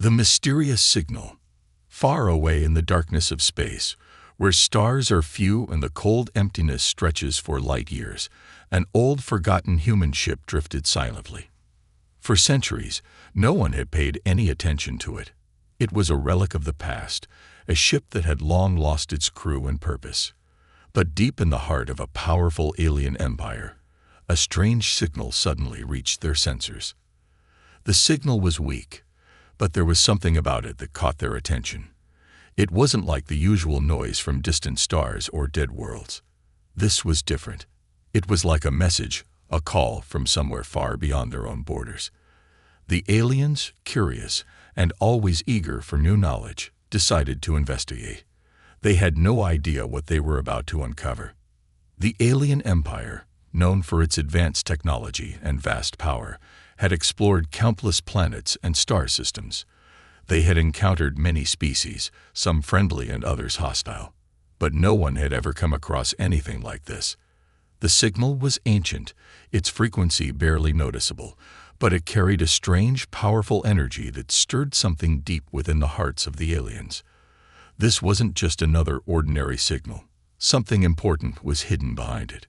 The mysterious signal. Far away in the darkness of space, where stars are few and the cold emptiness stretches for light years, an old forgotten human ship drifted silently. For centuries, no one had paid any attention to it. It was a relic of the past, a ship that had long lost its crew and purpose. But deep in the heart of a powerful alien empire, a strange signal suddenly reached their sensors. The signal was weak, but there was something about it that caught their attention. It wasn't like the usual noise from distant stars or dead worlds. This was different. It was like a message, a call from somewhere far beyond their own borders. The aliens, curious and always eager for new knowledge, decided to investigate. They had no idea what they were about to uncover. The alien empire, known for its advanced technology and vast power, had explored countless planets and star systems. They had encountered many species, some friendly and others hostile. But no one had ever come across anything like this. The signal was ancient, its frequency barely noticeable, but it carried a strange, powerful energy that stirred something deep within the hearts of the aliens. This wasn't just another ordinary signal. Something important was hidden behind it.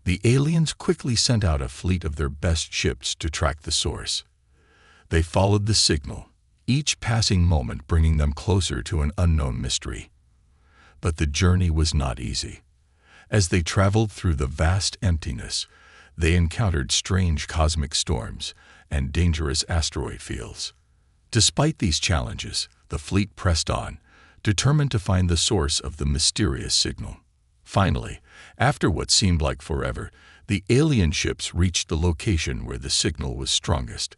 The aliens quickly sent out a fleet of their best ships to track the source. They followed the signal, each passing moment bringing them closer to an unknown mystery. But the journey was not easy. As they traveled through the vast emptiness, they encountered strange cosmic storms and dangerous asteroid fields. Despite these challenges, the fleet pressed on, determined to find the source of the mysterious signal. Finally, after what seemed like forever, the alien ships reached the location where the signal was strongest.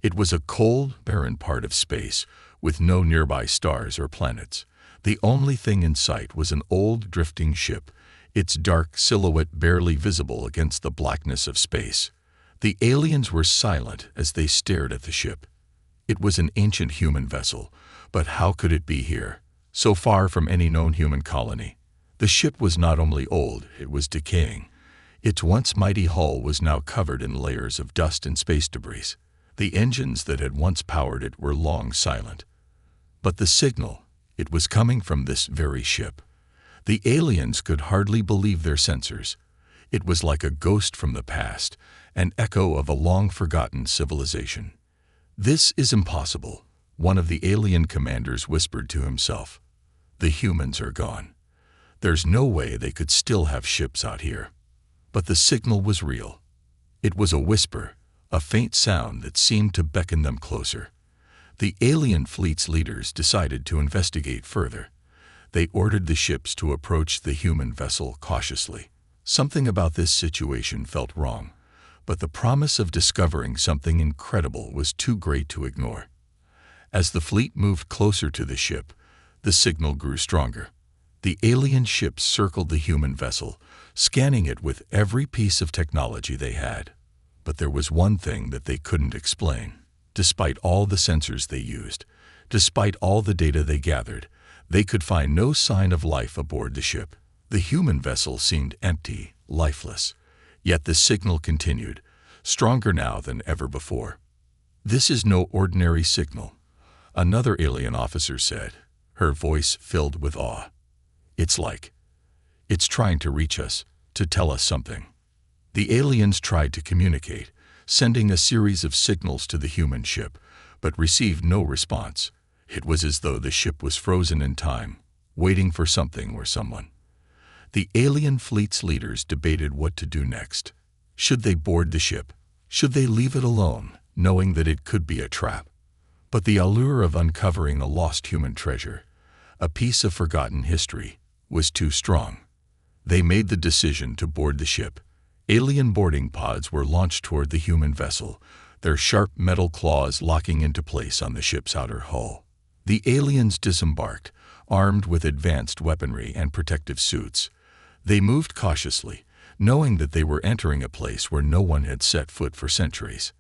It was a cold, barren part of space, with no nearby stars or planets. The only thing in sight was an old, drifting ship, its dark silhouette barely visible against the blackness of space. The aliens were silent as they stared at the ship. It was an ancient human vessel, but how could it be here, so far from any known human colony? The ship was not only old, it was decaying. Its once mighty hull was now covered in layers of dust and space debris. The engines that had once powered it were long silent. But the signal, it was coming from this very ship. The aliens could hardly believe their sensors. It was like a ghost from the past, an echo of a long-forgotten civilization. "This is impossible," one of the alien commanders whispered to himself. "The humans are gone. There's no way they could still have ships out here." But the signal was real. It was a whisper, a faint sound that seemed to beckon them closer. The alien fleet's leaders decided to investigate further. They ordered the ships to approach the human vessel cautiously. Something about this situation felt wrong, but the promise of discovering something incredible was too great to ignore. As the fleet moved closer to the ship, the signal grew stronger. The alien ships circled the human vessel, scanning it with every piece of technology they had. But there was one thing that they couldn't explain. Despite all the sensors they used, despite all the data they gathered, they could find no sign of life aboard the ship. The human vessel seemed empty, lifeless. Yet the signal continued, stronger now than ever before. "This is no ordinary signal," another alien officer said, her voice filled with awe. It's trying to reach us, to tell us something." The aliens tried to communicate, sending a series of signals to the human ship, but received no response. It was as though the ship was frozen in time, waiting for something or someone. The alien fleet's leaders debated what to do next. Should they board the ship? Should they leave it alone, knowing that it could be a trap? But the allure of uncovering a lost human treasure, a piece of forgotten history, was too strong. They made the decision to board the ship. Alien boarding pods were launched toward the human vessel, their sharp metal claws locking into place on the ship's outer hull. The aliens disembarked, armed with advanced weaponry and protective suits. They moved cautiously, knowing that they were entering a place where no one had set foot for centuries.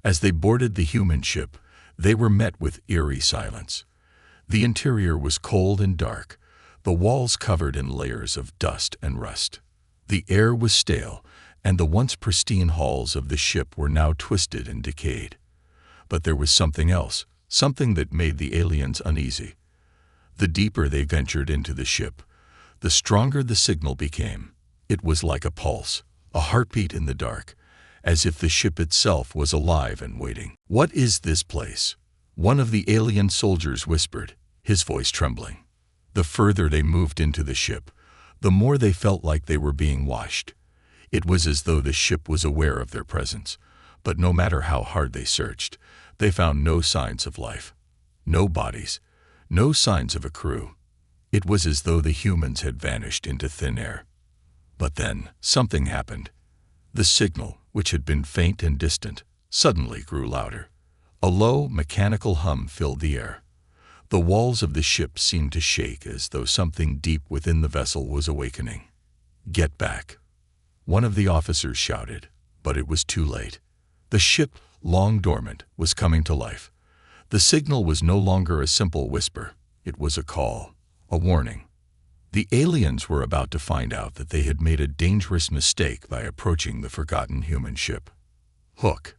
As they boarded the human ship, they were met with eerie silence. The interior was cold and dark, the walls covered in layers of dust and rust. The air was stale, and the once pristine hulls of the ship were now twisted and decayed. But there was something else, something that made the aliens uneasy. The deeper they ventured into the ship, the stronger the signal became. It was like a pulse, a heartbeat in the dark, as if the ship itself was alive and waiting. "What is this place?" one of the alien soldiers whispered, his voice trembling. The further they moved into the ship, the more they felt like they were being watched. It was as though the ship was aware of their presence, but no matter how hard they searched, they found no signs of life. No bodies, no signs of a crew. It was as though the humans had vanished into thin air. But then, something happened. The signal, which had been faint and distant, suddenly grew louder. A low, mechanical hum filled the air. The walls of the ship seemed to shake as though something deep within the vessel was awakening. "Get back," one of the officers shouted, but it was too late. The ship, long dormant, was coming to life. The signal was no longer a simple whisper. It was a call, a warning. The aliens were about to find out that they had made a dangerous mistake by approaching the forgotten human ship. Hook.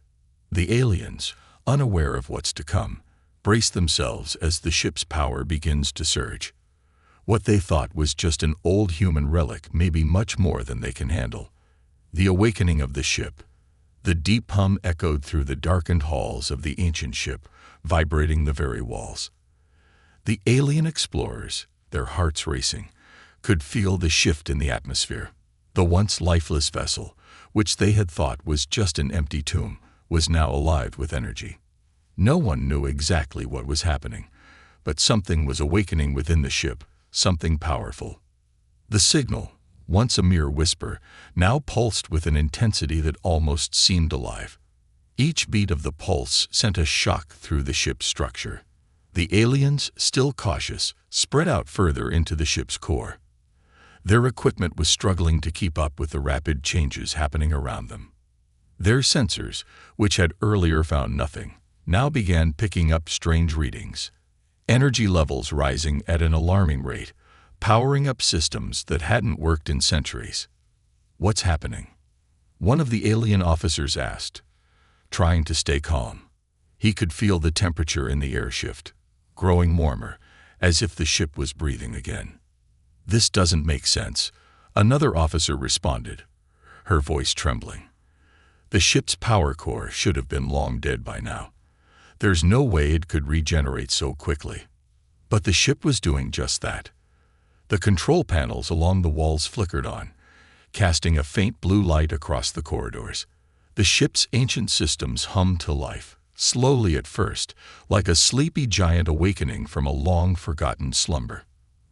The aliens, unaware of what's to come, brace themselves as the ship's power begins to surge. What they thought was just an old human relic may be much more than they can handle. The awakening of the ship. The deep hum echoed through the darkened halls of the ancient ship, vibrating the very walls. The alien explorers, their hearts racing, could feel the shift in the atmosphere. The once lifeless vessel, which they had thought was just an empty tomb, was now alive with energy. No one knew exactly what was happening, but something was awakening within the ship, something powerful. The signal, once a mere whisper, now pulsed with an intensity that almost seemed alive. Each beat of the pulse sent a shock through the ship's structure. The aliens, still cautious, spread out further into the ship's core. Their equipment was struggling to keep up with the rapid changes happening around them. Their sensors, which had earlier found nothing, now began picking up strange readings. Energy levels rising at an alarming rate, powering up systems that hadn't worked in centuries. "What's happening?" one of the alien officers asked, trying to stay calm. He could feel the temperature in the air shift, growing warmer, as if the ship was breathing again. "This doesn't make sense," another officer responded, her voice trembling. "The ship's power core should have been long dead by now. There's no way it could regenerate so quickly." But the ship was doing just that. The control panels along the walls flickered on, casting a faint blue light across the corridors. The ship's ancient systems hummed to life, slowly at first, like a sleepy giant awakening from a long-forgotten slumber.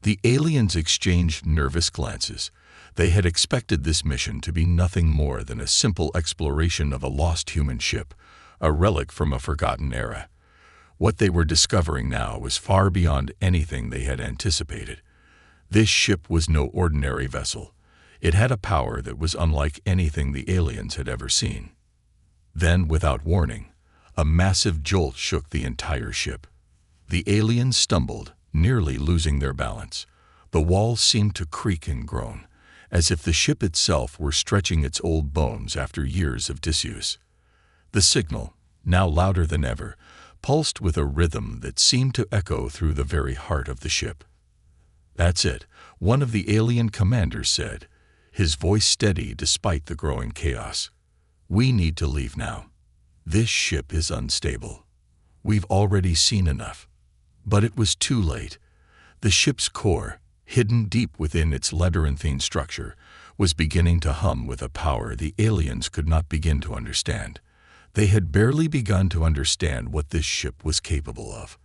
The aliens exchanged nervous glances. They had expected this mission to be nothing more than a simple exploration of a lost human ship, a relic from a forgotten era. What they were discovering now was far beyond anything they had anticipated. This ship was no ordinary vessel. It had a power that was unlike anything the aliens had ever seen. Then, without warning, a massive jolt shook the entire ship. The aliens stumbled, nearly losing their balance. The walls seemed to creak and groan, as if the ship itself were stretching its old bones after years of disuse. The signal, now louder than ever, pulsed with a rhythm that seemed to echo through the very heart of the ship. "That's it," one of the alien commanders said, his voice steady despite the growing chaos. "We need to leave now. This ship is unstable. We've already seen enough." But it was too late. The ship's core, hidden deep within its labyrinthine structure, was beginning to hum with a power the aliens could not begin to understand. They had barely begun to understand what this ship was capable of,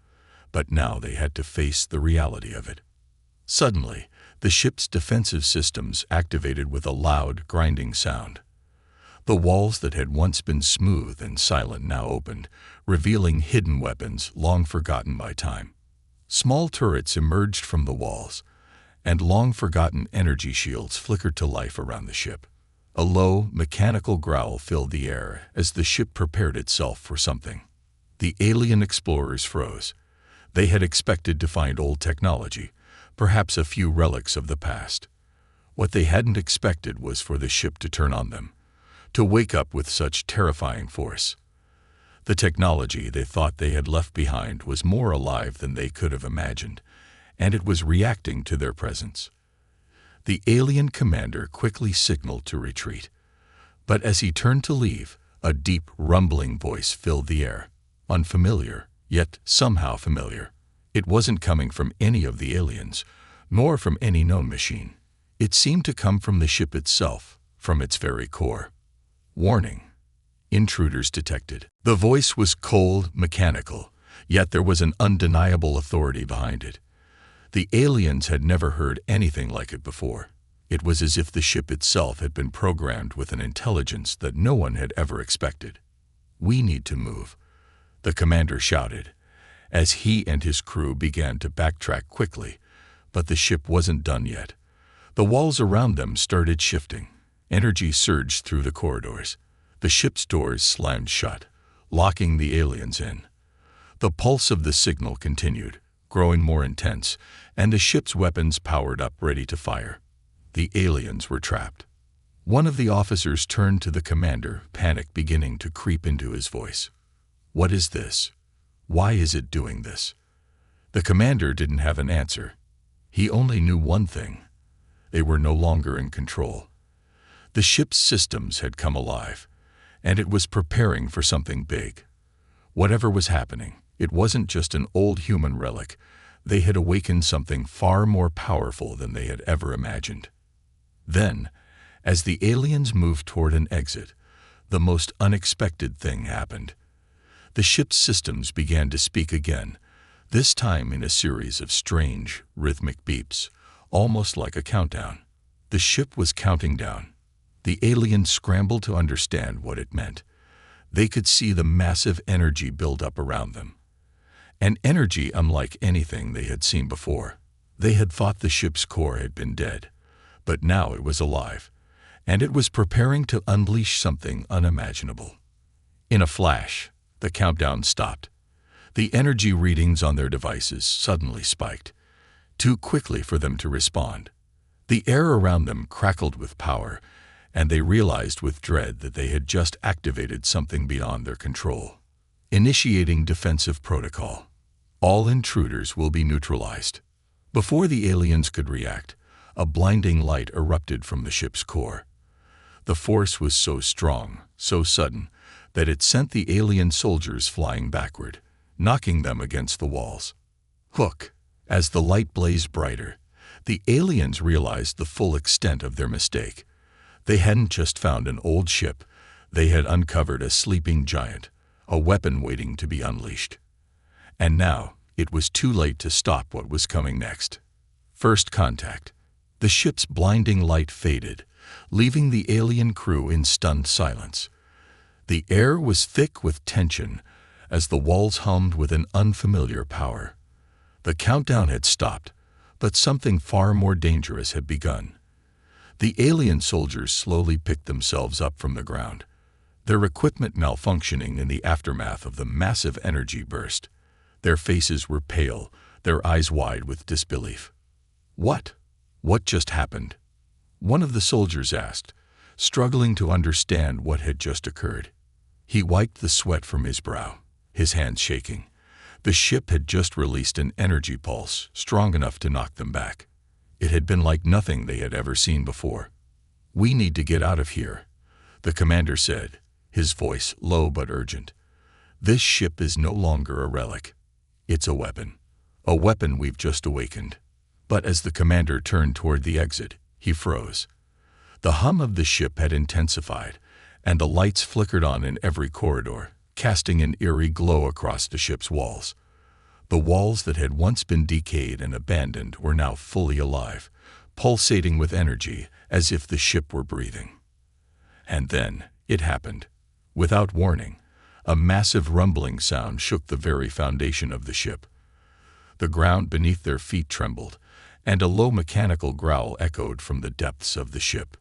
but now they had to face the reality of it. Suddenly, the ship's defensive systems activated with a loud, grinding sound. The walls that had once been smooth and silent now opened, revealing hidden weapons long forgotten by time. Small turrets emerged from the walls, and long-forgotten energy shields flickered to life around the ship. A low, mechanical growl filled the air as the ship prepared itself for something. The alien explorers froze. They had expected to find old technology, perhaps a few relics of the past. What they hadn't expected was for the ship to turn on them, to wake up with such terrifying force. The technology they thought they had left behind was more alive than they could have imagined, and it was reacting to their presence. The alien commander quickly signaled to retreat, but as he turned to leave, a deep, rumbling voice filled the air. Unfamiliar, yet somehow familiar. It wasn't coming from any of the aliens, nor from any known machine. It seemed to come from the ship itself, from its very core. Warning. Intruders detected. The voice was cold, mechanical, yet there was an undeniable authority behind it. The aliens had never heard anything like it before. It was as if the ship itself had been programmed with an intelligence that no one had ever expected. "We need to move," the commander shouted, as he and his crew began to backtrack quickly, but the ship wasn't done yet. The walls around them started shifting. Energy surged through the corridors. The ship's doors slammed shut, locking the aliens in. The pulse of the signal continued, growing more intense, and the ship's weapons powered up, ready to fire. The aliens were trapped. One of the officers turned to the commander, panic beginning to creep into his voice. "What is this? Why is it doing this?" The commander didn't have an answer. He only knew one thing. They were no longer in control. The ship's systems had come alive, and it was preparing for something big. Whatever was happening, it wasn't just an old human relic. They had awakened something far more powerful than they had ever imagined. Then, as the aliens moved toward an exit, the most unexpected thing happened. The ship's systems began to speak again, this time in a series of strange, rhythmic beeps, almost like a countdown. The ship was counting down. The aliens scrambled to understand what it meant. They could see the massive energy build up around them. An energy unlike anything they had seen before. They had thought the ship's core had been dead, but now it was alive, and it was preparing to unleash something unimaginable. In a flash, the countdown stopped. The energy readings on their devices suddenly spiked, too quickly for them to respond. The air around them crackled with power, and they realized with dread that they had just activated something beyond their control. Initiating defensive protocol. All intruders will be neutralized. Before the aliens could react, a blinding light erupted from the ship's core. The force was so strong, so sudden, that it sent the alien soldiers flying backward, knocking them against the walls. Hook! As the light blazed brighter, the aliens realized the full extent of their mistake. They hadn't just found an old ship, they had uncovered a sleeping giant, a weapon waiting to be unleashed. And now, it was too late to stop what was coming next. First contact. The ship's blinding light faded, leaving the alien crew in stunned silence. The air was thick with tension as the walls hummed with an unfamiliar power. The countdown had stopped, but something far more dangerous had begun. The alien soldiers slowly picked themselves up from the ground, their equipment malfunctioning in the aftermath of the massive energy burst. Their faces were pale, their eyes wide with disbelief. What? What just happened? One of the soldiers asked, struggling to understand what had just occurred. He wiped the sweat from his brow, his hands shaking. The ship had just released an energy pulse strong enough to knock them back. It had been like nothing they had ever seen before. "We need to get out of here," the commander said, his voice low but urgent. "This ship is no longer a relic. It's a weapon we've just awakened." But as the commander turned toward the exit, he froze. The hum of the ship had intensified, and the lights flickered on in every corridor, casting an eerie glow across the ship's walls. The walls that had once been decayed and abandoned were now fully alive, pulsating with energy as if the ship were breathing. And then it happened. Without warning, a massive rumbling sound shook the very foundation of the ship. The ground beneath their feet trembled, and a low mechanical growl echoed from the depths of the ship.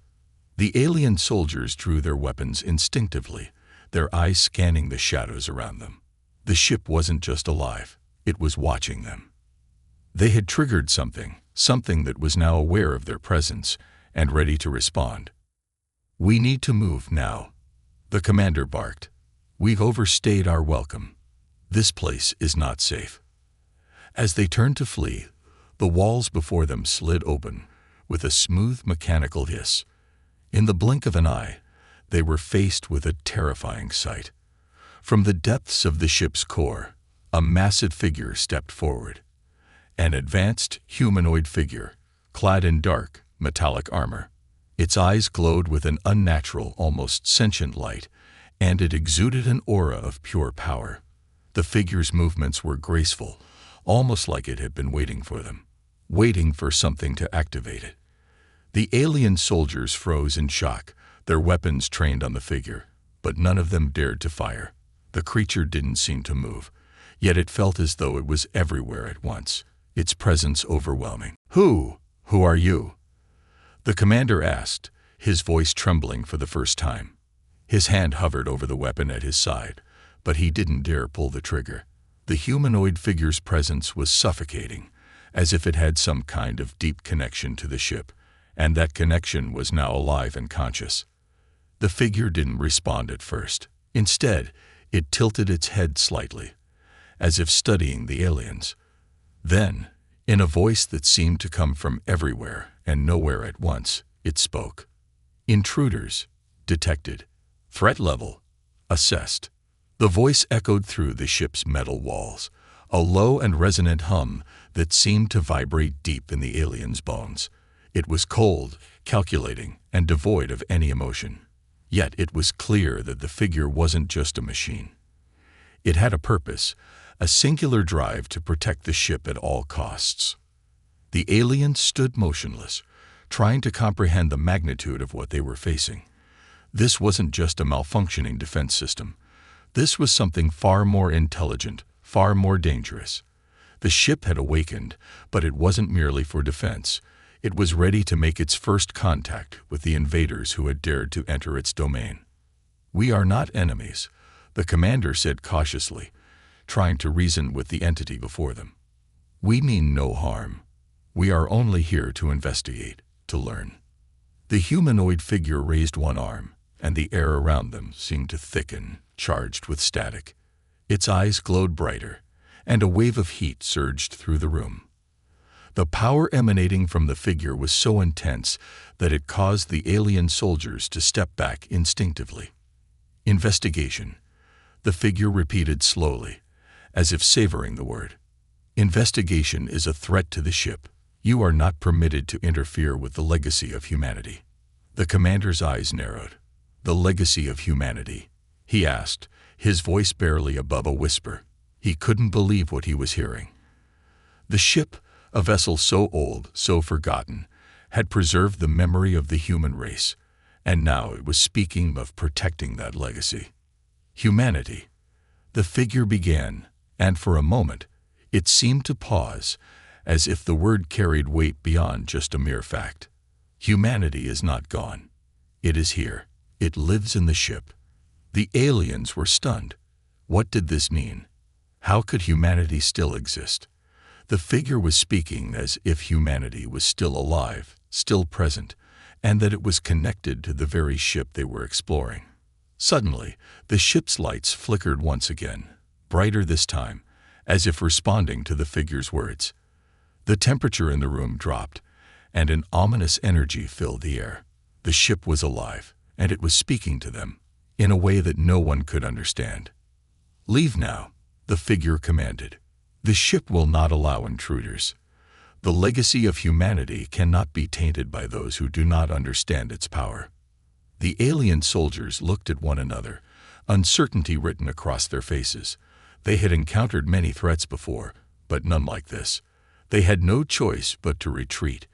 The alien soldiers drew their weapons instinctively, their eyes scanning the shadows around them. The ship wasn't just alive, it was watching them. They had triggered something that was now aware of their presence and ready to respond. "We need to move now," the commander barked. We've overstayed our welcome. This place is not safe." As they turned to flee, the walls before them slid open with a smooth mechanical hiss. In the blink of an eye, they were faced with a terrifying sight. From the depths of the ship's core, a massive figure stepped forward. An advanced humanoid figure, clad in dark, metallic armor. Its eyes glowed with an unnatural, almost sentient light, and it exuded an aura of pure power. The figure's movements were graceful, almost like it had been waiting for them, waiting for something to activate it. The alien soldiers froze in shock, their weapons trained on the figure, but none of them dared to fire. The creature didn't seem to move, yet it felt as though it was everywhere at once, its presence overwhelming. Who are you?" the commander asked, his voice trembling for the first time. His hand hovered over the weapon at his side, but he didn't dare pull the trigger. The humanoid figure's presence was suffocating, as if it had some kind of deep connection to the ship, and that connection was now alive and conscious. The figure didn't respond at first. Instead, it tilted its head slightly, as if studying the aliens. Then, in a voice that seemed to come from everywhere and nowhere at once, it spoke. "Intruders detected. Threat level assessed." The voice echoed through the ship's metal walls, a low and resonant hum that seemed to vibrate deep in the alien's bones. It was cold, calculating, and devoid of any emotion. Yet it was clear that the figure wasn't just a machine. It had a purpose, a singular drive to protect the ship at all costs. The aliens stood motionless, trying to comprehend the magnitude of what they were facing. This wasn't just a malfunctioning defense system. This was something far more intelligent, far more dangerous. The ship had awakened, but it wasn't merely for defense. It was ready to make its first contact with the invaders who had dared to enter its domain. "We are not enemies," the commander said cautiously, trying to reason with the entity before them. "We mean no harm. We are only here to investigate, to learn." The humanoid figure raised one arm, and the air around them seemed to thicken, charged with static. Its eyes glowed brighter, and a wave of heat surged through the room. The power emanating from the figure was so intense that it caused the alien soldiers to step back instinctively. "Investigation," the figure repeated slowly, as if savoring the word. "Investigation is a threat to the ship. You are not permitted to interfere with the legacy of humanity." The commander's eyes narrowed. "The legacy of humanity?" he asked, his voice barely above a whisper. He couldn't believe what he was hearing. The ship, a vessel so old, so forgotten, had preserved the memory of the human race, and now it was speaking of protecting that legacy. "Humanity," the figure began, and for a moment, it seemed to pause, as if the word carried weight beyond just a mere fact. "Humanity is not gone. It is here. It lives in the ship." The aliens were stunned. What did this mean? How could humanity still exist? The figure was speaking as if humanity was still alive, still present, and that it was connected to the very ship they were exploring. Suddenly, the ship's lights flickered once again, brighter this time, as if responding to the figure's words. The temperature in the room dropped, and an ominous energy filled the air. The ship was alive, and it was speaking to them, in a way that no one could understand. "Leave now," the figure commanded. "The ship will not allow intruders. The legacy of humanity cannot be tainted by those who do not understand its power." The alien soldiers looked at one another, uncertainty written across their faces. They had encountered many threats before, but none like this. They had no choice but to retreat,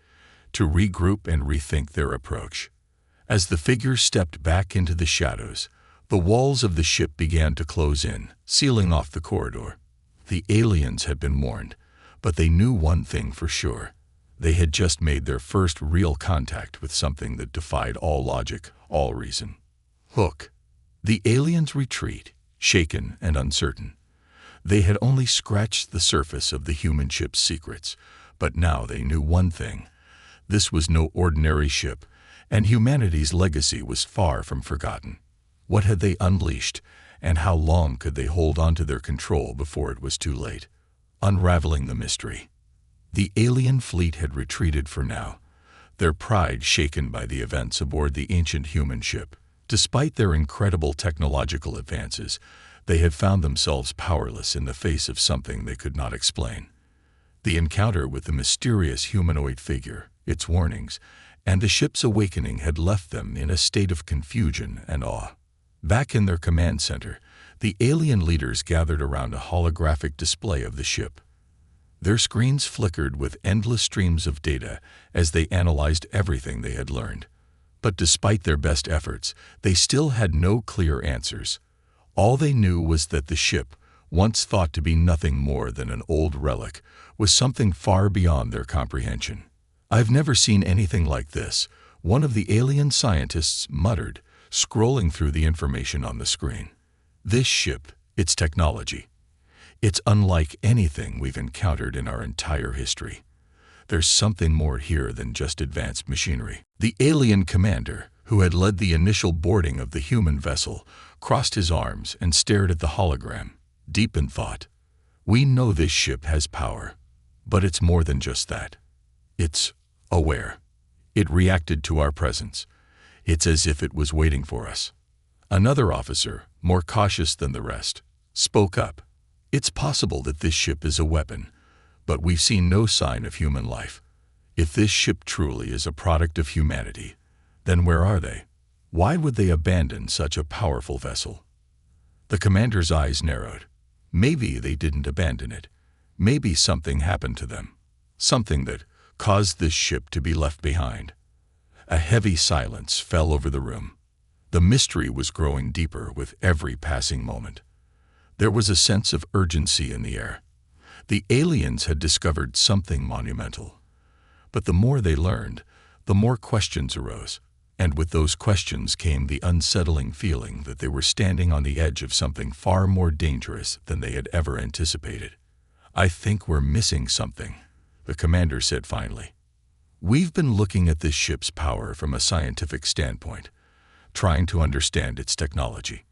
to regroup and rethink their approach. As the figure stepped back into the shadows, the walls of the ship began to close in, sealing off the corridor. The aliens had been warned, but they knew one thing for sure. They had just made their first real contact with something that defied all logic, all reason. Hook. The aliens retreat, shaken and uncertain. They had only scratched the surface of the human ship's secrets, but now they knew one thing. This was no ordinary ship, and humanity's legacy was far from forgotten. What had they unleashed, And how long could they hold on to their control before it was too late? Unraveling the mystery. The alien fleet had retreated for now, their pride shaken by the events aboard the ancient human ship. Despite their incredible technological advances, they had found themselves powerless in the face of something they could not explain. The encounter with the mysterious humanoid figure, its warnings, and the ship's awakening had left them in a state of confusion and awe. Back in their command center, the alien leaders gathered around a holographic display of the ship. Their screens flickered with endless streams of data as they analyzed everything they had learned. But despite their best efforts, they still had no clear answers. All they knew was that the ship, once thought to be nothing more than an old relic, was something far beyond their comprehension. "I've never seen anything like this," one of the alien scientists muttered, scrolling through the information on the screen. "This ship, its technology, it's unlike anything we've encountered in our entire history. There's something more here than just advanced machinery." The alien commander, who had led the initial boarding of the human vessel, crossed his arms and stared at the hologram, deep in thought. "We know this ship has power, but it's more than just that. It's aware. It reacted to our presence. It's as if it was waiting for us." Another officer, more cautious than the rest, spoke up. "It's possible that this ship is a weapon, but we've seen no sign of human life. If this ship truly is a product of humanity, then where are they? Why would they abandon such a powerful vessel?" The commander's eyes narrowed. Maybe they didn't abandon it. Maybe something happened to them. Something that caused this ship to be left behind. A heavy silence fell over the room. The mystery was growing deeper with every passing moment. There was a sense of urgency in the air. The aliens had discovered something monumental. But the more they learned, the more questions arose. And with those questions came the unsettling feeling that they were standing on the edge of something far more dangerous than they had ever anticipated. "I think we're missing something," the commander said finally. "We've been looking at this ship's power from a scientific standpoint, trying to understand its technology.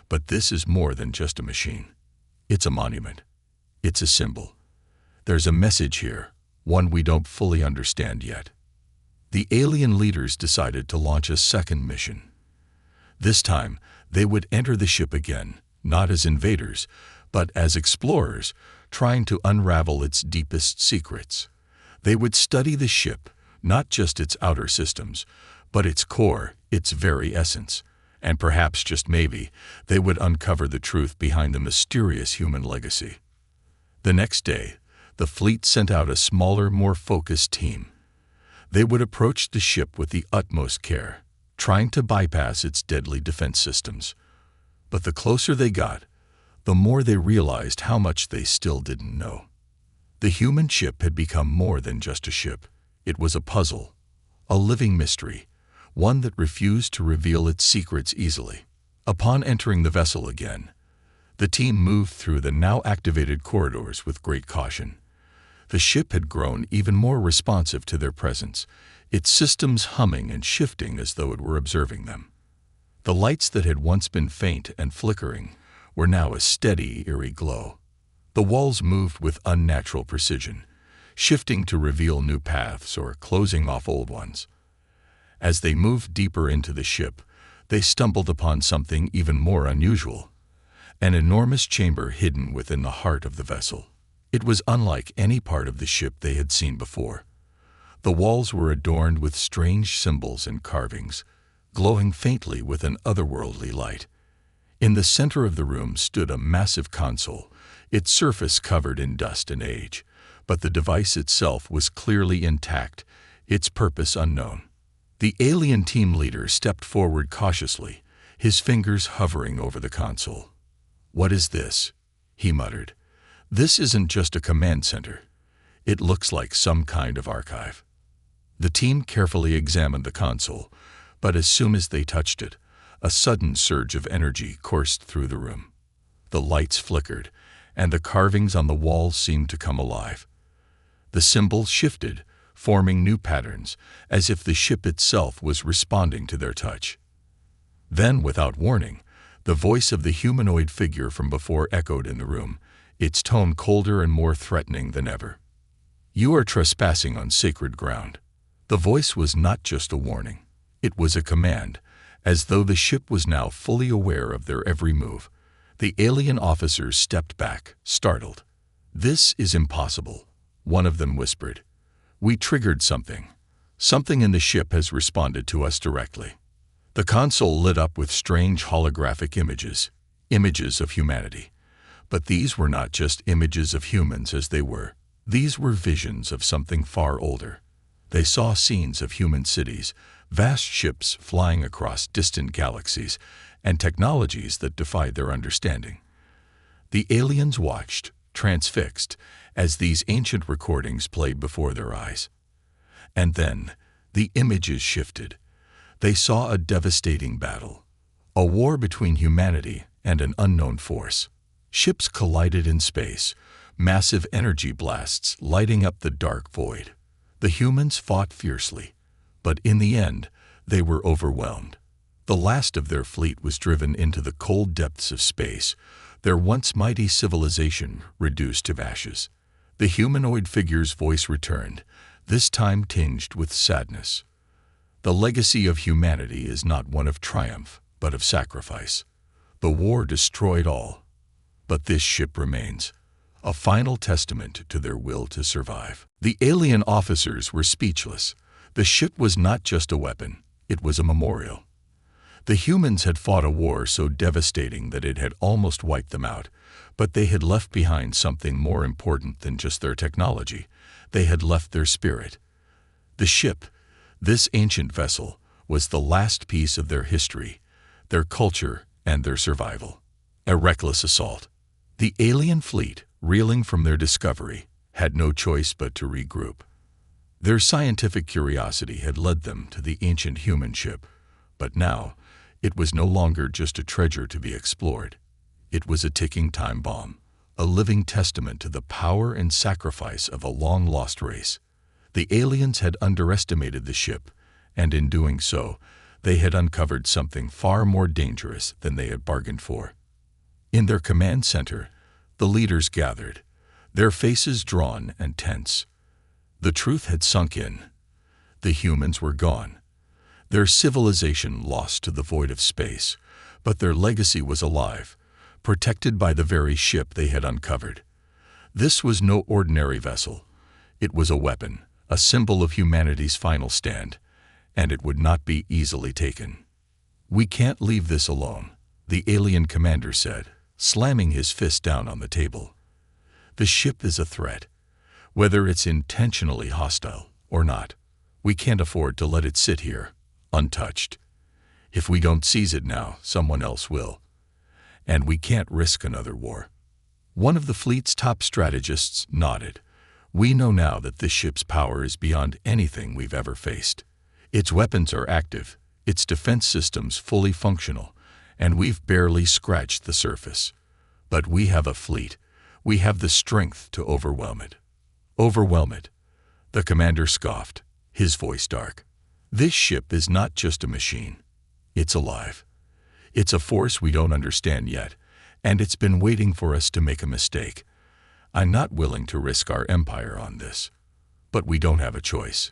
But this is more than just a machine. It's a monument. It's a symbol. There's a message here, one we don't fully understand yet." The alien leaders decided to launch a second mission. This time, they would enter the ship again, not as invaders, but as explorers, trying to unravel its deepest secrets. They would study the ship, not just its outer systems, but its core, its very essence. And perhaps, just maybe, they would uncover the truth behind the mysterious human legacy. The next day, the fleet sent out a smaller, more focused team. They would approach the ship with the utmost care, trying to bypass its deadly defense systems. But the closer they got, the more they realized how much they still didn't know. The human ship had become more than just a ship. It was a puzzle, a living mystery, one that refused to reveal its secrets easily. Upon entering the vessel again, the team moved through the now activated corridors with great caution. The ship had grown even more responsive to their presence, its systems humming and shifting as though it were observing them. The lights that had once been faint and flickering were now a steady, eerie glow. The walls moved with unnatural precision, shifting to reveal new paths or closing off old ones. As they moved deeper into the ship, they stumbled upon something even more unusual, an enormous chamber hidden within the heart of the vessel. It was unlike any part of the ship they had seen before. The walls were adorned with strange symbols and carvings, glowing faintly with an otherworldly light. In the center of the room stood a massive console, its surface covered in dust and age, but the device itself was clearly intact, its purpose unknown. The alien team leader stepped forward cautiously, his fingers hovering over the console. "What is this?" he muttered. "This isn't just a command center. It looks like some kind of archive." The team carefully examined the console, but as soon as they touched it, a sudden surge of energy coursed through the room. The lights flickered, and the carvings on the walls seemed to come alive. The symbols shifted, forming new patterns, as if the ship itself was responding to their touch. Then, without warning, The voice of the humanoid figure from before echoed in the room, its tone colder and more threatening than ever. "You are trespassing on sacred ground." The voice was not just a warning. It was a command, as though the ship was now fully aware of their every move. The alien officers stepped back, startled. "This is impossible," one of them whispered. "We triggered something. Something in the ship has responded to us directly." The console lit up with strange holographic images, images of humanity. But these were not just images of humans as they were. These were visions of something far older. They saw scenes of human cities, vast ships flying across distant galaxies, and technologies that defied their understanding. The aliens watched, transfixed, as these ancient recordings played before their eyes. And then, the images shifted. They saw a devastating battle, a war between humanity and an unknown force. Ships collided in space, massive energy blasts lighting up the dark void. The humans fought fiercely, but in the end, they were overwhelmed. The last of their fleet was driven into the cold depths of space, their once mighty civilization reduced to ashes. The humanoid figure's voice returned, this time tinged with sadness. "The legacy of humanity is not one of triumph, but of sacrifice. The war destroyed all, but this ship remains, a final testament to their will to survive." The alien officers were speechless. The ship was not just a weapon, it was a memorial. The humans had fought a war so devastating that it had almost wiped them out, but they had left behind something more important than just their technology. They had left their spirit. The ship, this ancient vessel, was the last piece of their history, their culture, and their survival. A reckless assault. The alien fleet, reeling from their discovery, had no choice but to regroup. Their scientific curiosity had led them to the ancient human ship, but now it was no longer just a treasure to be explored. It was a ticking time bomb, a living testament to the power and sacrifice of a long-lost race. The aliens had underestimated the ship, and in doing so, they had uncovered something far more dangerous than they had bargained for. In their command center, the leaders gathered, their faces drawn and tense. The truth had sunk in. The humans were gone. Their civilization lost to the void of space, but their legacy was alive, protected by the very ship they had uncovered. This was no ordinary vessel. It was a weapon, a symbol of humanity's final stand, and it would not be easily taken. "We can't leave this alone," the alien commander said, slamming his fist down on the table. "The ship is a threat, whether it's intentionally hostile or not. We can't afford to let it sit here, untouched. If we don't seize it now, someone else will. And we can't risk another war." One of the fleet's top strategists nodded. "We know now that this ship's power is beyond anything we've ever faced. Its weapons are active, its defense systems fully functional, and we've barely scratched the surface. But we have a fleet. We have the strength to overwhelm it." "Overwhelm it?" The commander scoffed, his voice dark. "This ship is not just a machine. It's alive. It's a force we don't understand yet, and it's been waiting for us to make a mistake. I'm not willing to risk our empire on this. But we don't have a choice.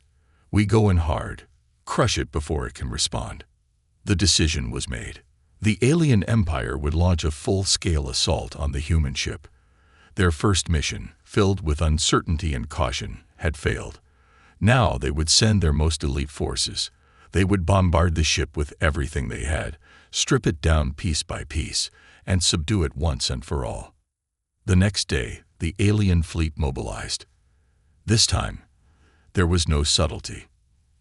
We go in hard, crush it before it can respond." The decision was made. The alien empire would launch a full-scale assault on the human ship. Their first mission, filled with uncertainty and caution, had failed. Now they would send their most elite forces. They would bombard the ship with everything they had, strip it down piece by piece, and subdue it once and for all. The next day, the alien fleet mobilized. This time, there was no subtlety,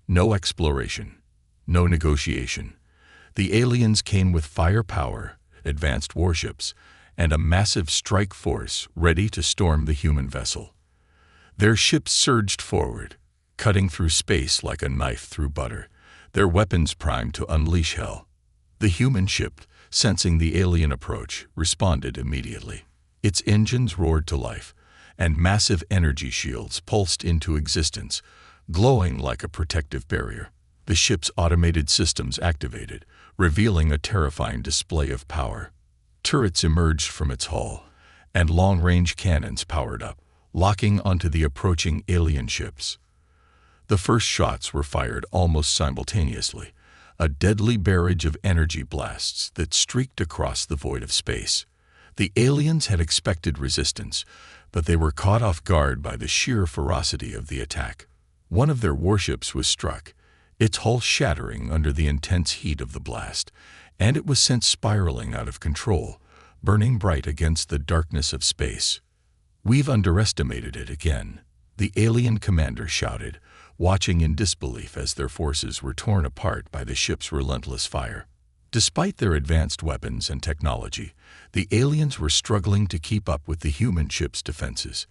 no exploration, no negotiation. The aliens came with firepower, advanced warships, and a massive strike force ready to storm the human vessel. Their ships surged forward, cutting through space like a knife through butter, their weapons primed to unleash hell. The human ship, sensing the alien approach, responded immediately. Its engines roared to life, and massive energy shields pulsed into existence, glowing like a protective barrier. The ship's automated systems activated, revealing a terrifying display of power. Turrets emerged from its hull, and long-range cannons powered up, locking onto the approaching alien ships. The first shots were fired almost simultaneously, a deadly barrage of energy blasts that streaked across the void of space. The aliens had expected resistance, but they were caught off guard by the sheer ferocity of the attack. One of their warships was struck, its hull shattering under the intense heat of the blast, and it was sent spiraling out of control, burning bright against the darkness of space. "We've underestimated it again," the alien commander shouted, watching in disbelief as their forces were torn apart by the ship's relentless fire. Despite their advanced weapons and technology, the aliens were struggling to keep up with the human ship's defenses.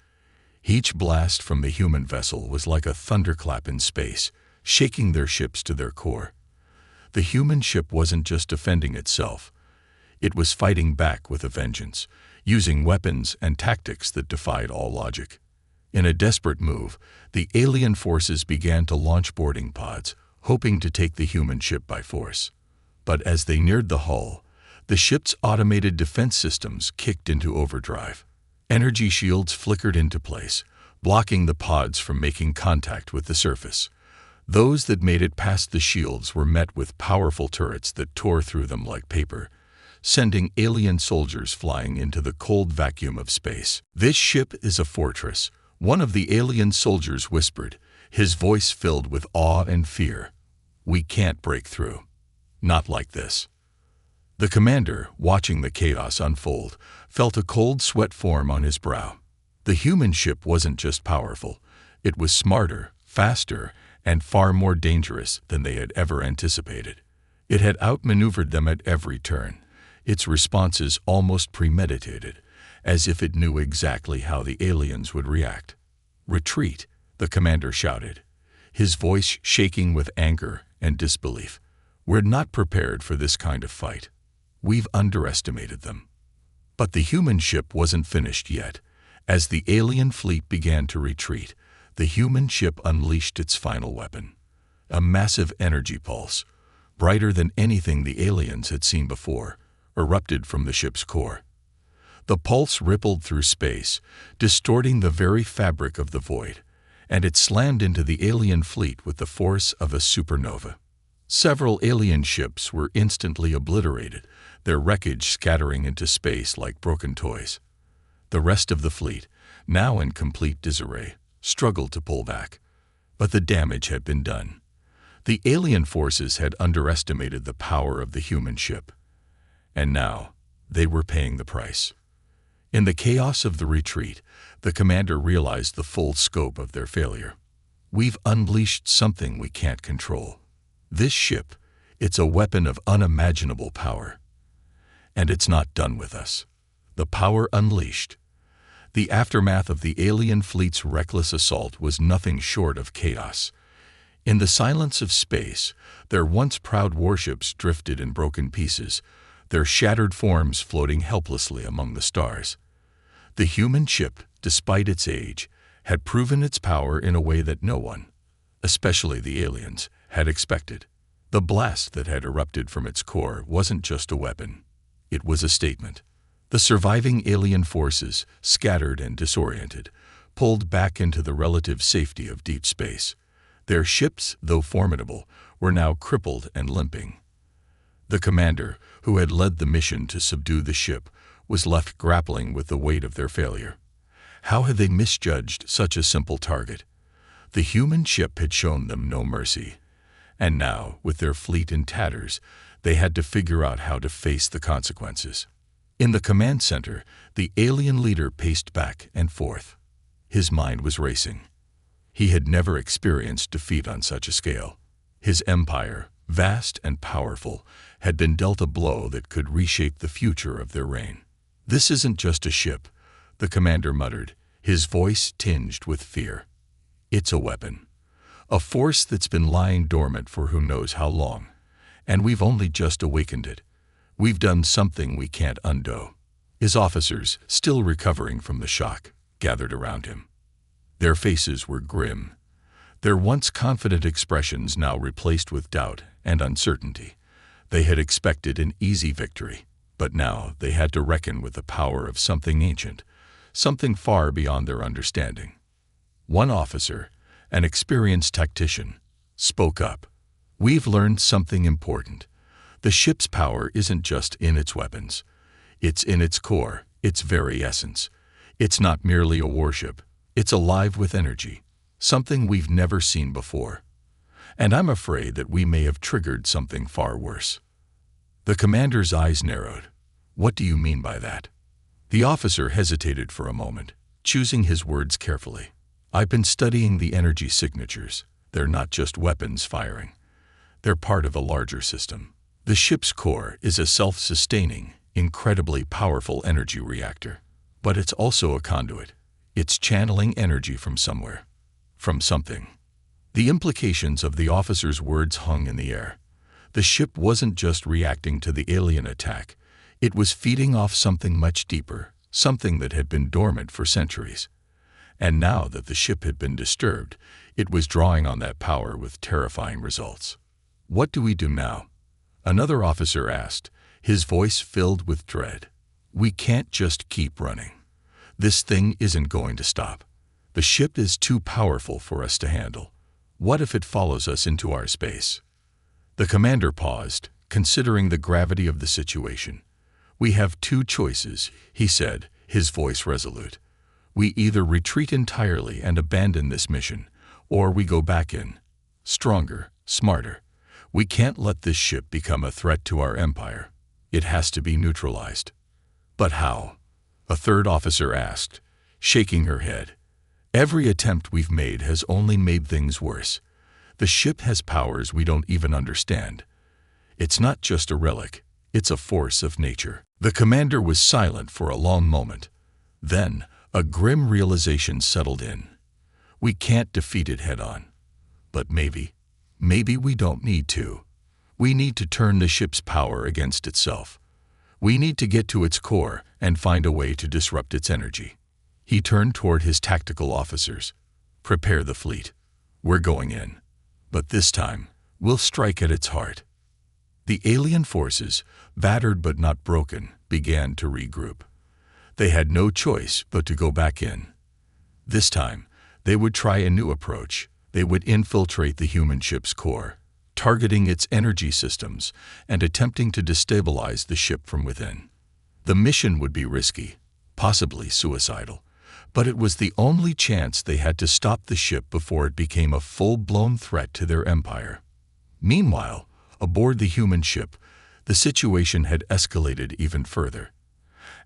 Each blast from the human vessel was like a thunderclap in space, shaking their ships to their core. The human ship wasn't just defending itself. It was fighting back with a vengeance, using weapons and tactics that defied all logic. In a desperate move, the alien forces began to launch boarding pods, hoping to take the human ship by force. But as they neared the hull, the ship's automated defense systems kicked into overdrive. Energy shields flickered into place, blocking the pods from making contact with the surface. Those that made it past the shields were met with powerful turrets that tore through them like paper, sending alien soldiers flying into the cold vacuum of space. "This ship is a fortress," one of the alien soldiers whispered, his voice filled with awe and fear. "We can't break through. Not like this." The commander, watching the chaos unfold, felt a cold sweat form on his brow. The human ship wasn't just powerful. It was smarter, faster, and far more dangerous than they had ever anticipated. It had outmaneuvered them at every turn, its responses almost premeditated, as if it knew exactly how the aliens would react. "Retreat," the commander shouted, his voice shaking with anger and disbelief. "We're not prepared for this kind of fight. We've underestimated them." But the human ship wasn't finished yet. As the alien fleet began to retreat, the human ship unleashed its final weapon. A massive energy pulse, brighter than anything the aliens had seen before, erupted from the ship's core. The pulse rippled through space, distorting the very fabric of the void, and it slammed into the alien fleet with the force of a supernova. Several alien ships were instantly obliterated, their wreckage scattering into space like broken toys. The rest of the fleet, now in complete disarray, struggled to pull back. But the damage had been done. The alien forces had underestimated the power of the human ship. And now, they were paying the price. In the chaos of the retreat, the commander realized the full scope of their failure. "We've unleashed something we can't control. This ship, it's a weapon of unimaginable power. And it's not done with us." The power unleashed. The aftermath of the alien fleet's reckless assault was nothing short of chaos. In the silence of space, their once proud warships drifted in broken pieces, their shattered forms floating helplessly among the stars. The human ship, despite its age, had proven its power in a way that no one, especially the aliens, had expected. The blast that had erupted from its core wasn't just a weapon. It was a statement. The surviving alien forces, scattered and disoriented, pulled back into the relative safety of deep space. Their ships, though formidable, were now crippled and limping. The commander, who had led the mission to subdue the ship, was left grappling with the weight of their failure. How had they misjudged such a simple target? The human ship had shown them no mercy. And now, with their fleet in tatters, they had to figure out how to face the consequences. In the command center, the alien leader paced back and forth. His mind was racing. He had never experienced defeat on such a scale. His empire, vast and powerful, had been dealt a blow that could reshape the future of their reign. "This isn't just a ship," the commander muttered, his voice tinged with fear. "It's a weapon. A force that's been lying dormant for who knows how long, and we've only just awakened it. We've done something we can't undo." His officers, still recovering from the shock, gathered around him. Their faces were grim. Their once confident expressions now replaced with doubt and uncertainty. They had expected an easy victory, but now they had to reckon with the power of something ancient, something far beyond their understanding. One officer, an experienced tactician, spoke up. "We've learned something important. The ship's power isn't just in its weapons. It's in its core, its very essence. It's not merely a warship. It's alive with energy, something we've never seen before. And I'm afraid that we may have triggered something far worse." The commander's eyes narrowed. "What do you mean by that?" The officer hesitated for a moment, choosing his words carefully. "I've been studying the energy signatures. They're not just weapons firing. They're part of a larger system. The ship's core is a self-sustaining, incredibly powerful energy reactor. But it's also a conduit. It's channeling energy from somewhere, from something." The implications of the officer's words hung in the air. The ship wasn't just reacting to the alien attack. It was feeding off something much deeper, something that had been dormant for centuries. And now that the ship had been disturbed, it was drawing on that power with terrifying results. "What do we do now?" another officer asked, his voice filled with dread. "We can't just keep running. This thing isn't going to stop. The ship is too powerful for us to handle. What if it follows us into our space?" The commander paused, considering the gravity of the situation. "We have two choices," he said, his voice resolute. "We either retreat entirely and abandon this mission, or we go back in, stronger, smarter. We can't let this ship become a threat to our empire. It has to be neutralized." "But how?" a third officer asked, shaking her head. "Every attempt we've made has only made things worse. The ship has powers we don't even understand. It's not just a relic, it's a force of nature." The commander was silent for a long moment. Then, a grim realization settled in. "We can't defeat it head-on. But maybe we don't need to. We need to turn the ship's power against itself. We need to get to its core and find a way to disrupt its energy." He turned toward his tactical officers. "Prepare the fleet. We're going in. But this time, we'll strike at its heart." The alien forces, battered but not broken, began to regroup. They had no choice but to go back in. This time, they would try a new approach. They would infiltrate the human ship's core, targeting its energy systems and attempting to destabilize the ship from within. The mission would be risky, possibly suicidal, but it was the only chance they had to stop the ship before it became a full-blown threat to their empire. Meanwhile, aboard the human ship, the situation had escalated even further.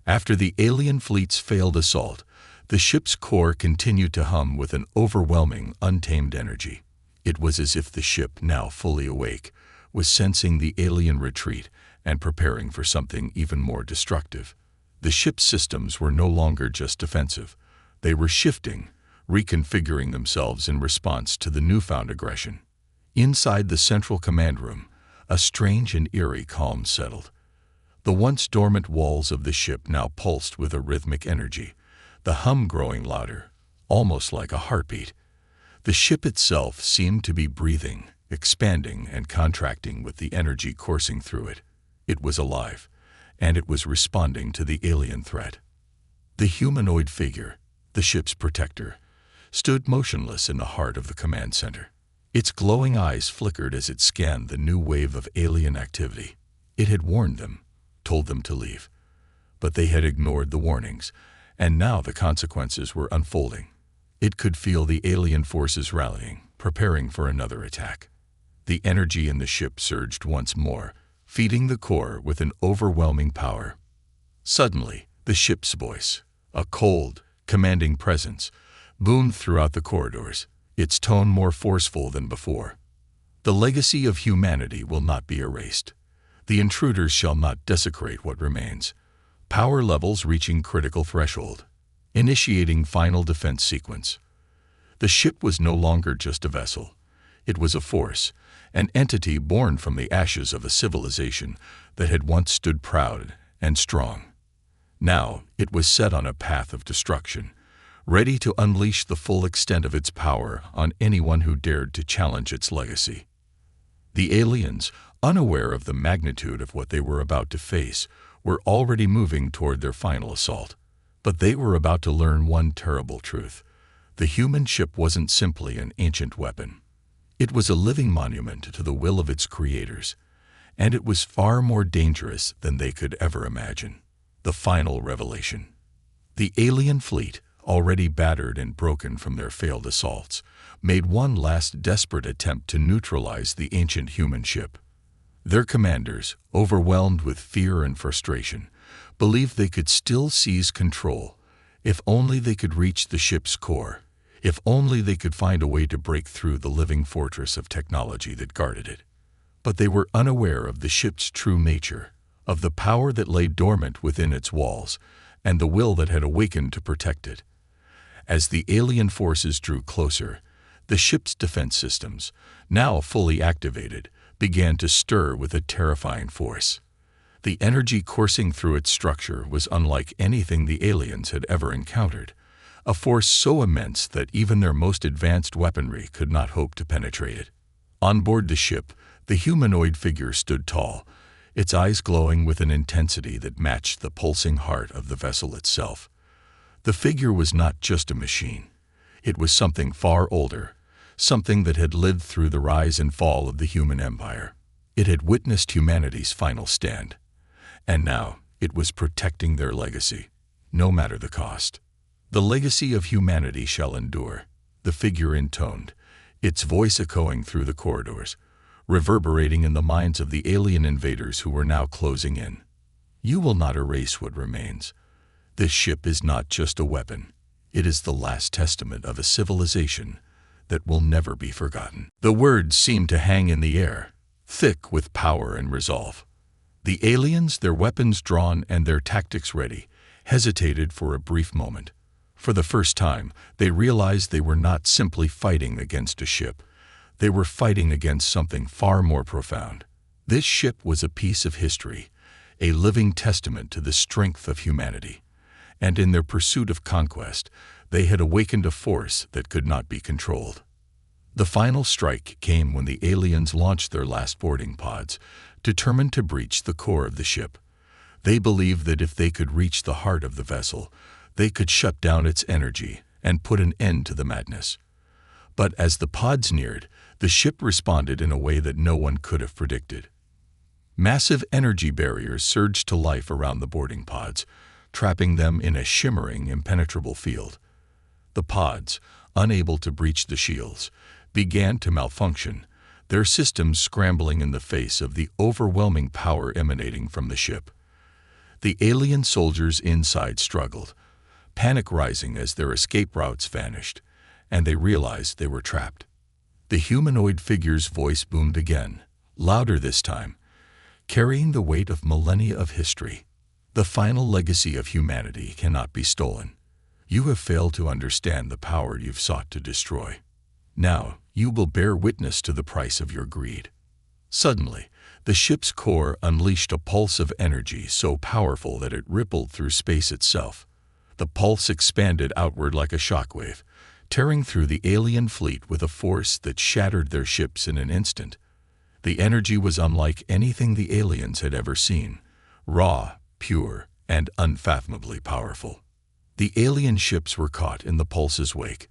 After the alien fleet's failed assault, the ship's core continued to hum with an overwhelming, untamed energy. It was as if the ship, now fully awake, was sensing the alien retreat and preparing for something even more destructive. The ship's systems were no longer just defensive. They were shifting, reconfiguring themselves in response to the newfound aggression. Inside the central command room, a strange and eerie calm settled. The once dormant walls of the ship now pulsed with a rhythmic energy, the hum growing louder, almost like a heartbeat. The ship itself seemed to be breathing, expanding and contracting with the energy coursing through it. It was alive, and it was responding to the alien threat. The humanoid figure, the ship's protector, stood motionless in the heart of the command center. Its glowing eyes flickered as it scanned the new wave of alien activity. It had warned them, told them to leave. But they had ignored the warnings, and now the consequences were unfolding. It could feel the alien forces rallying, preparing for another attack. The energy in the ship surged once more, feeding the core with an overwhelming power. Suddenly, the ship's voice, a cold, commanding presence, boomed throughout the corridors, its tone more forceful than before. "The legacy of humanity will not be erased. The intruders shall not desecrate what remains. Power levels reaching critical threshold. Initiating final defense sequence." The ship was no longer just a vessel. It was a force, an entity born from the ashes of a civilization that had once stood proud and strong. Now it was set on a path of destruction, ready to unleash the full extent of its power on anyone who dared to challenge its legacy. The aliens, unaware of the magnitude of what they were about to face, were already moving toward their final assault. But they were about to learn one terrible truth. The human ship wasn't simply an ancient weapon. It was a living monument to the will of its creators, and it was far more dangerous than they could ever imagine. The final revelation. The alien fleet, already battered and broken from their failed assaults, made one last desperate attempt to neutralize the ancient human ship. Their commanders, overwhelmed with fear and frustration, believed they could still seize control if only they could reach the ship's core, if only they could find a way to break through the living fortress of technology that guarded it. But they were unaware of the ship's true nature, of the power that lay dormant within its walls, and the will that had awakened to protect it. As the alien forces drew closer, the ship's defense systems, now fully activated, began to stir with a terrifying force. The energy coursing through its structure was unlike anything the aliens had ever encountered, a force so immense that even their most advanced weaponry could not hope to penetrate it. On board the ship, the humanoid figure stood tall, its eyes glowing with an intensity that matched the pulsing heart of the vessel itself. The figure was not just a machine. It was something far older, something that had lived through the rise and fall of the human empire. It had witnessed humanity's final stand, and now it was protecting their legacy, no matter the cost. The legacy of humanity shall endure, the figure intoned, its voice echoing through the corridors, reverberating in the minds of the alien invaders who were now closing in. You will not erase what remains. This ship is not just a weapon. It is the last testament of a civilization that will never be forgotten. The words seemed to hang in the air, thick with power and resolve. The aliens, their weapons drawn and their tactics ready, hesitated for a brief moment. For the first time, they realized they were not simply fighting against a ship. They were fighting against something far more profound. This ship was a piece of history, a living testament to the strength of humanity. And in their pursuit of conquest, they had awakened a force that could not be controlled. The final strike came when the aliens launched their last boarding pods, determined to breach the core of the ship. They believed that if they could reach the heart of the vessel, they could shut down its energy and put an end to the madness. But as the pods neared, the ship responded in a way that no one could have predicted. Massive energy barriers surged to life around the boarding pods, trapping them in a shimmering, impenetrable field. The pods, unable to breach the shields, began to malfunction, their systems scrambling in the face of the overwhelming power emanating from the ship. The alien soldiers inside struggled, panic rising as their escape routes vanished, and they realized they were trapped. The humanoid figure's voice boomed again, louder this time, carrying the weight of millennia of history. The final legacy of humanity cannot be stolen. You have failed to understand the power you've sought to destroy. Now, you will bear witness to the price of your greed. Suddenly, the ship's core unleashed a pulse of energy so powerful that it rippled through space itself. The pulse expanded outward like a shockwave, tearing through the alien fleet with a force that shattered their ships in an instant. The energy was unlike anything the aliens had ever seen, raw, pure, and unfathomably powerful. The alien ships were caught in the pulse's wake.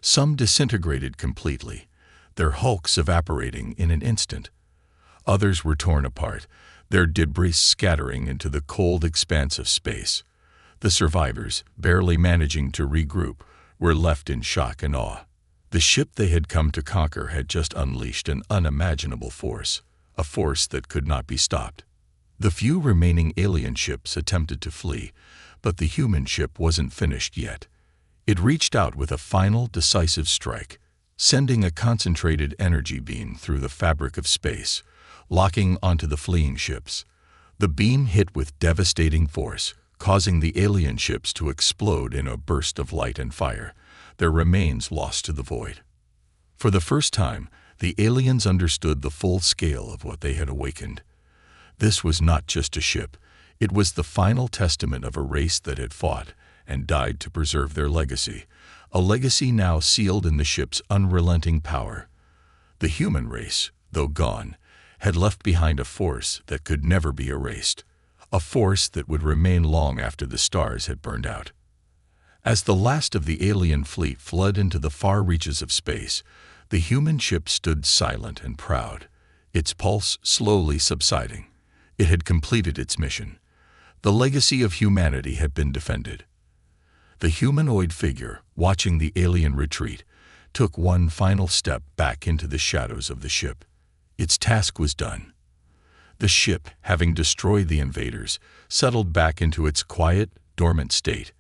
Some disintegrated completely, their hulks evaporating in an instant. Others were torn apart, their debris scattering into the cold expanse of space. The survivors, barely managing to regroup, were left in shock and awe. The ship they had come to conquer had just unleashed an unimaginable force, a force that could not be stopped. The few remaining alien ships attempted to flee, but the human ship wasn't finished yet. It reached out with a final, decisive strike, sending a concentrated energy beam through the fabric of space, locking onto the fleeing ships. The beam hit with devastating force, causing the alien ships to explode in a burst of light and fire, their remains lost to the void. For the first time, the aliens understood the full scale of what they had awakened. This was not just a ship, it was the final testament of a race that had fought and died to preserve their legacy, a legacy now sealed in the ship's unrelenting power. The human race, though gone, had left behind a force that could never be erased, a force that would remain long after the stars had burned out. As the last of the alien fleet fled into the far reaches of space, the human ship stood silent and proud, its pulse slowly subsiding. It had completed its mission. The legacy of humanity had been defended. The humanoid figure, watching the alien retreat, took one final step back into the shadows of the ship. Its task was done. The ship, having destroyed the invaders, settled back into its quiet, dormant state,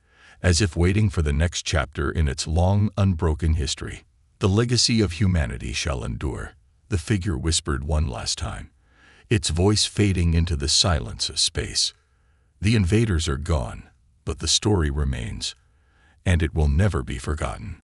as if waiting for the next chapter in its long, unbroken history. The legacy of humanity shall endure, the figure whispered one last time, its voice fading into the silence of space. The invaders are gone, but the story remains, and it will never be forgotten.